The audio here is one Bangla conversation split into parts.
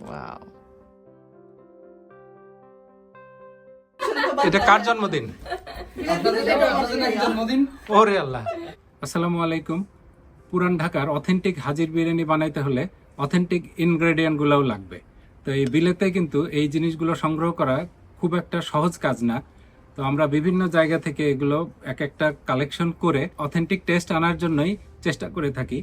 ওয়াও, এটা কার জন্মদিন? জন্মদিন। ওরে আল্লাহ। আসসালামু আলাইকুম। পুরান ঢাকার অথেন্টিক হাজির বিরিয়ানি বানাইতে হলে অথেন্টিক ইনগ্রেডিয়েন্ট গুলোও লাগবে। তো এই বিলেতে কিন্তু এই জিনিসগুলো সংগ্রহ করা খুব একটা সহজ কাজ না। তো আমরা বিভিন্ন জায়গা থেকে এগুলো এক একটা কালেকশন করে অথেন্টিক টেস্ট আনার জন্যই চেষ্টা করে থাকি।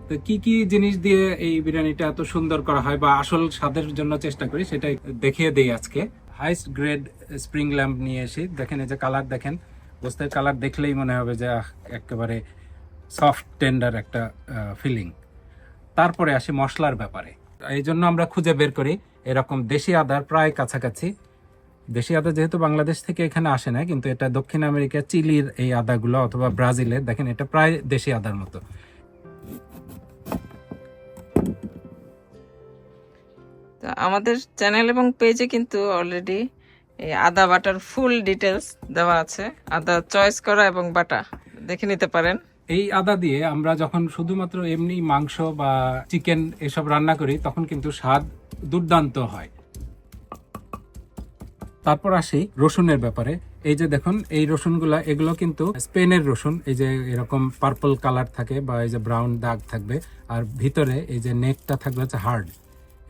তো কি কি জিনিস দিয়ে এই বিরিয়ানিটা এত সুন্দর করা হয় বা আসল স্বাদের জন্য চেষ্টা করি সেটাই দেখিয়ে দেই আজকে। হাইস্ট গ্রেড স্প্রিং ল্যাম্প নিয়ে এসে দেখেন, এই যে কালার দেখেন, গোস্তের কালার দেখলেই মনে হবে যে একেবারে সফট টেন্ডার একটা ফিলিং। তারপরে আসি মশলার ব্যাপারে। এই জন্য আমরা খুঁজে বের করি এরকম দেশি আদার প্রায় কাছাকাছি। দেশি আদা যেহেতু বাংলাদেশ থেকে এখানে আসে না, কিন্তু এটা দক্ষিণ আমেরিকা চিলির এই আদাগুলো অথবা ব্রাজিলের, দেখেন এটা প্রায় দেশি আদার মতো। তো আমাদের চ্যানেল এবং পেজে কিন্তু অলরেডি এই আদা বাটার ফুল ডিটেলস দেওয়া আছে। আদা চয়েস করা এবং বাটা দেখে নিতে পারেন। এই আদা দিয়ে আমরা যখন শুধুমাত্র এমনি মাংস বা চিকেন এসব রান্না করি তখন কিন্তু স্বাদ দুর্দান্ত হয়। তারপর আসি রসুনের ব্যাপারে। এই যে দেখুন, এই রসুনগুলা এগুলো কিন্তু স্পেনের রসুন। এই যে এরকম পার্পল কালার থাকে বা এই যে ব্রাউন দাগ থাকবে, আর ভিতরে এই যে নেকটা থাকবে হচ্ছে হার্ড,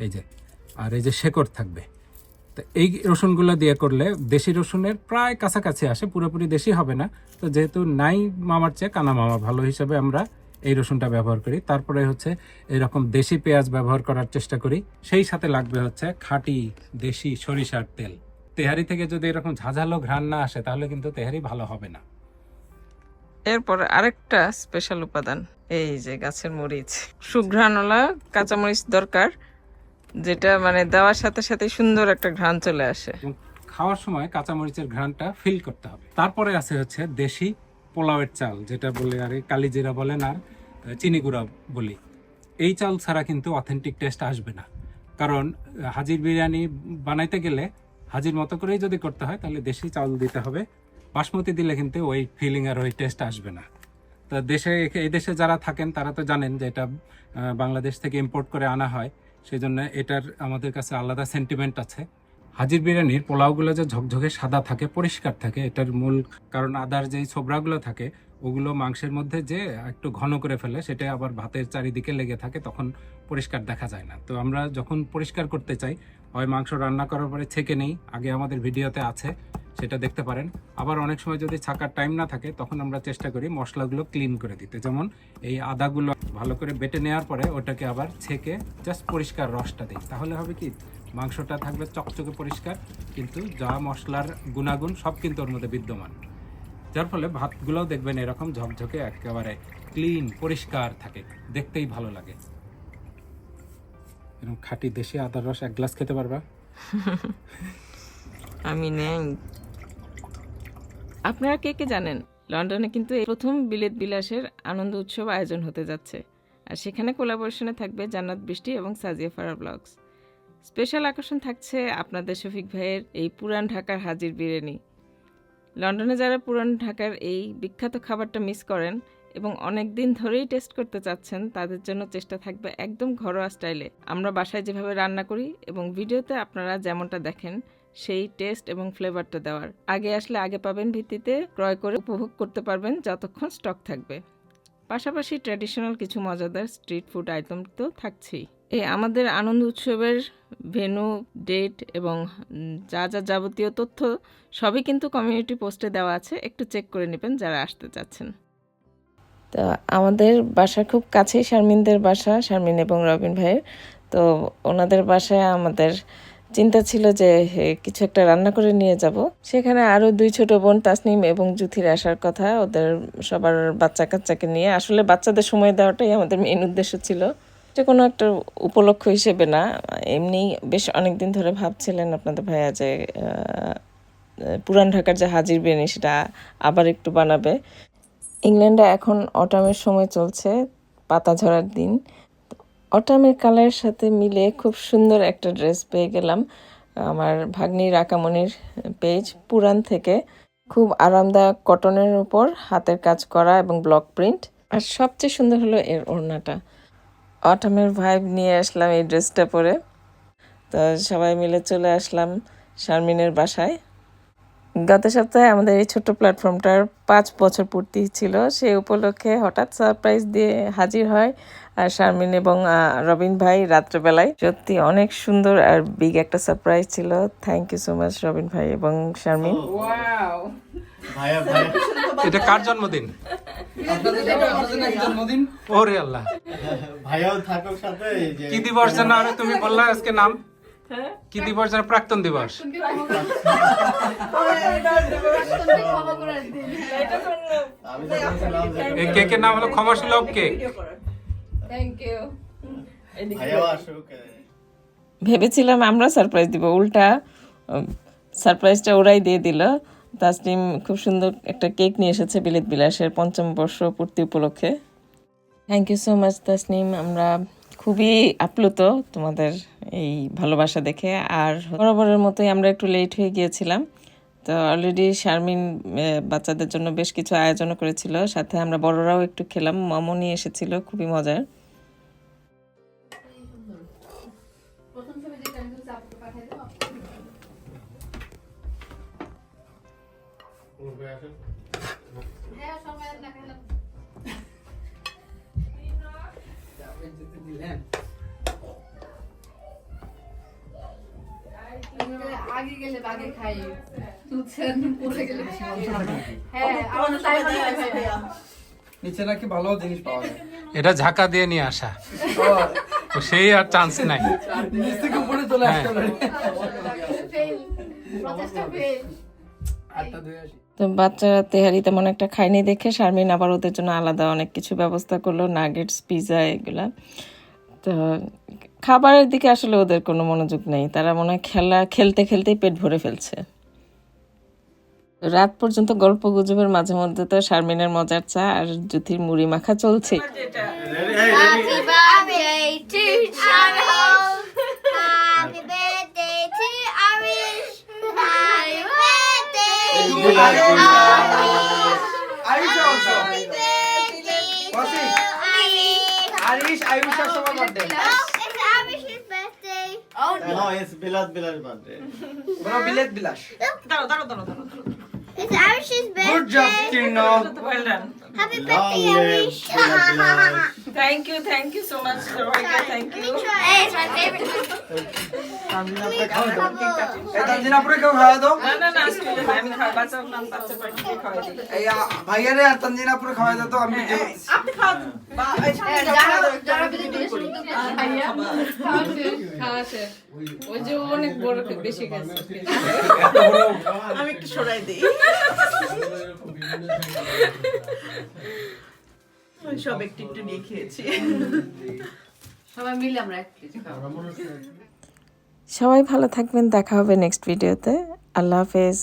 এই যে, আর এই যে শেকড় থাকবে। তো এই রসুনগুলো দিয়ে করলে দেশি রসুনের প্রায় কাছাকাছি আসে, পুরোপুরি দেশি হবে না। তো যেহেতু নাই মামার চেয়ে কানা মামা ভালো হিসাবে আমরা এই রসুনটা ব্যবহার করি। তারপরে হচ্ছে এরকম দেশি পেঁয়াজ ব্যবহার করার চেষ্টা করি। সেই সাথে লাগবে হচ্ছে খাঁটি দেশি সরিষার তেল। তেহারি থেকে যদি এরকম ঝাঁঝালো ঘ্রাণ না আসে তাহলে কিন্তু তেহারি ভালো হবে না। এরপর আরেকটা স্পেশাল উপাদান, এই যে গাছের মরিচ, সুঘ্রাণওয়ালা কাঁচামরিচ দরকার, যেটা মানে দেওয়ার সাথে সাথে সুন্দর একটা ঘ্রাণ চলে আসে। এবং খাওয়ার সময় কাঁচামরিচের ঘ্রাণটা ফিল করতে হবে। তারপরে আছে হচ্ছে দেশি পোলাওয়ের চাল, যেটা বলে আর কালিজিরা বলেন আর চিনি গুঁড়া বলি। এই চাল ছাড়া কিন্তু অথেন্টিক টেস্ট আসবে না। কারণ হাজির বিরিয়ানি বানাইতে গেলে হাজির মতো করেই যদি করতে হয় তাহলে দেশি চাল দিতে হবে। বাসমতি দিলে কিন্তু ওই ফিলিং আর ওই টেস্ট আসবে না। তা এই দেশে যারা থাকেন তারা তো জানেন যে এটা বাংলাদেশ থেকে ইম্পোর্ট করে আনা হয়, সেই জন্য এটার আমাদের কাছে আলাদা সেন্টিমেন্ট আছে। হাজির বিরিয়ানির পোলাওগুলো যে ঝকঝকে সাদা থাকে, পরিষ্কার থাকে, এটার মূল কারণ আদার যেই ছোবরাগুলো থাকে ওগুলো মাংসের মধ্যে যে একটু ঘন করে ফেলে, সেটা আবার ভাতের চারিদিকে লেগে থাকে, তখন পরিষ্কার দেখা যায় না। তো আমরা যখন পরিষ্কার করতে চাই, হয় মাংস রান্না করার পরে ছেঁকে নেই, আগে আমাদের ভিডিওতে আছে, সেটা দেখতে পারেন। আবার অনেক সময় যদি ছাকার টাইম না থাকে তখন আমরা চেষ্টা করি মশলাগুলো ক্লিন করে দিতে। যেমন এই আদাগুলো ভালো করে বেটে নেওয়ার পরে ওটাকে আবার ছেঁকে জাস্ট পরিষ্কার রসটা দিই, তাহলে হবে কি মাংসটা থাকবে চকচকে পরিষ্কার, কিন্তু যা মশলার গুণাগুণ সব কিন্তু ওর মধ্যে বিদ্যমান, যার ফলে ভাতগুলোও দেখবেন এরকম ঝকঝকে একেবারে ক্লিন পরিষ্কার থাকে, দেখতেই ভালো লাগে। এরকম খাঁটি দেশি আদার রস এক গ্লাস খেতে পারবা? আমি নেই। আপনারা কে কে জানেন, লন্ডনে কিন্তু এই প্রথম বিলেত বিলাসের আনন্দ উৎসব আয়োজন হতে যাচ্ছে, আর সেখানে কোলাবোরেশনে থাকবে জান্নাত বৃষ্টি এবং সাজিয়া ফারা ব্লগস। স্পেশাল আকর্ষণ থাকছে আপনাদের শফিক ভাইয়ের এই পুরান ঢাকার হাজির বিরিয়ানি। লন্ডনে যারা পুরান ঢাকার এই বিখ্যাত খাবারটা মিস করেন এবং অনেক দিন ধরেই টেস্ট করতে চাচ্ছেন, তাদের জন্য চেষ্টা থাকবে একদম ঘরোয়া স্টাইলে আমরা বাসায় যেভাবে রান্না করি এবং ভিডিওতে আপনারা যেমনটা দেখেন সেই টেস্ট এবং ফ্লেভারটা দেওয়ার। আগে আসলে আগে পাবেন ভিত্তিতে ক্রয় করে উপভোগ করতে পারবেন যতক্ষণ স্টক থাকবে। পাশাপাশি ট্র্যাডিশনাল কিছু মজাদার স্ট্রিট ফুড আইটেম তো থাকছেই। এই আমাদের আনন্দ উৎসবের ভেন্যু, ডেট এবং যা যা যাবতীয় তথ্য সবই কিন্তু কমিউনিটি পোস্টে দেওয়া আছে, একটু চেক করে নেবেন যারা আসতে চাচ্ছেন। তো আমাদের বাসার খুব কাছেই শারমিনদের বাসা, শারমিন এবং রবিন ভাইয়ের। তো ওনাদের বাসায় আমাদের চিন্তা ছিল যে কিছু একটা রান্না করে নিয়ে যাব। সেখানে আরও দুই ছোট বোন তাসনিম এবং জুথির আসার কথা, ওদের সবার বাচ্চা কাচ্চাকে নিয়ে। আসলে বাচ্চাদের সময় দেওয়াটাই আমাদের মেইন উদ্দেশ্য ছিল, যে কোনো একটা উপলক্ষ হিসেবে না, এমনি বেশ অনেকদিন ধরে ভাবছিলেন আপনাদের ভাইয়া যে পুরান ঢাকার যে হাজির বিরিয়ানি সেটা আবার একটু বানাবে। ইংল্যান্ডে এখন অটামের সময় চলছে, পাতা ঝরার দিন। অটামের কালারের সাথে মিলে খুব সুন্দর একটা ড্রেস পেয়ে গেলাম আমার ভাগ্নি রাকামণির পেজ পুরান থেকে। খুব আরামদায়ক কটনের উপর হাতের কাজ করা এবং ব্লক প্রিন্ট, আর সবচেয়ে সুন্দর হলো এর ওড়নাটা। অটামের ভাইব নিয়ে আসলাম এই ড্রেসটা পরে। তো সবাই মিলে চলে আসলাম শারমিনের বাসায়। গত সপ্তাহে আমাদের এই ছোট্ট প্ল্যাটফর্মটার 5 বছর পূর্তি ছিল, সেই উপলক্ষে হঠাৎ সারপ্রাইজ দিয়ে হাজির হয় আর শারমিন এবং রবিন ভাই রাত্রেবেলায়। সত্যি অনেক সুন্দর আর বিগ একটা সারপ্রাইজ ছিল। Thank you so much Robin ভাই এবং শারমিন। ভাইয়া ভাইয়া এটা কার জন্মদিন? জন্মদিন ওরে আল্লাহ, ভাইয়াও থাকুক সাথে। কি দিবস যেন আরে তুমি বললা আজকে নাম? কি দিবস যেন? প্রাক্তন দিবস। এই কেকের নাম হলো ক্ষমাসুলভ কেক। ভাইয়াও আসুক। ভেবেছিলাম আমরা সারপ্রাইজ দিব, উল্টা সারপ্রাইজটা ওরাই দিয়ে দিল। তাসনিম খুব সুন্দর একটা কেক নিয়ে এসেছে বিলেত বিলাসের 5ম বর্ষ পূর্তি উপলক্ষে। Thank you so much Tasnim, আমরা খুবই আপ্লুত তোমাদের এই ভালোবাসা দেখে। আর বরাবরের মতোই আমরা একটু লেট হয়ে গিয়েছিলাম, তো অলরেডি শারমিন বাচ্চাদের জন্য বেশ কিছু আয়োজনও করেছিল, সাথে আমরা বড়রাও একটু খেলাম, মামু নিয়ে এসেছিল, খুবই মজার। আগে গেলে বাগে খাই তুলছেন পড়ে গেলে হ্যাঁ আমরা তাই ভাই নিচে নাকি ভালো জিনিস পাওয়া যায়। এটা ঝাঁকা দিয়ে নিয়ে আসা, তো সেই আর চান্স নাই। নিচ থেকে উপরে চলে আসতে পারে। ফেল প্রচেষ্টা ফেল। আটটা ধুয়ে আসি। তো বাচ্চারা তেহারি তেমন একটা খায়নি দেখে শারমিন আবার ওদের জন্য আলাদা অনেক কিছু ব্যবস্থা করলো, নাগেটস, পিৎজা, এগুলা। তো খাবারের দিকে আসলে ওদের কোনো মনোযোগ নেই, তারা মনে হয় খেলতে খেলতেই পেট ভরে ফেলছে। রাত পর্যন্ত গল্প গুজবের মাঝে মধ্যে তো শারমিনের মজার চা আর জুথির মুড়ি মাখা চলছে। Happy birthday to Charles. Happy birthday to Arish. Happy birthday to Arish. Arish also. Happy birthday to Arish. Arish, I wish you so much birthday. No, it's Arish's birthday. Oh No, it's Bilash birthday. Bro, Bilet Bilash. It's Arish's birthday. Good job, Tino. Well done. Happy Long birthday, live Arish. Bilash. Thank you so much, thank you. Hey, it's my favorite. এই তানজিনাপুরে কেউ খাওয়া দাও। না আমি খাওয়া বাচ্চা পার্টিকে খাওয়াই দিই। এই ভাইয়ারে আর তানজিনাপুরে খাওয়া দাও তো আমি আপনি খাওয়ান। যারা বিদেশে খাওয়াছে ওই যে অনেক বড় বেশি গেছে। আমি একটু সরাই দিই। সব একটু একটু নিয়ে খেয়েছি। সবাই মিলে আমরা এক প্লেট খাবো। সবাই ভালো থাকবেন, দেখা হবে নেক্সট ভিডিওতে। আল্লাহ হাফেজ।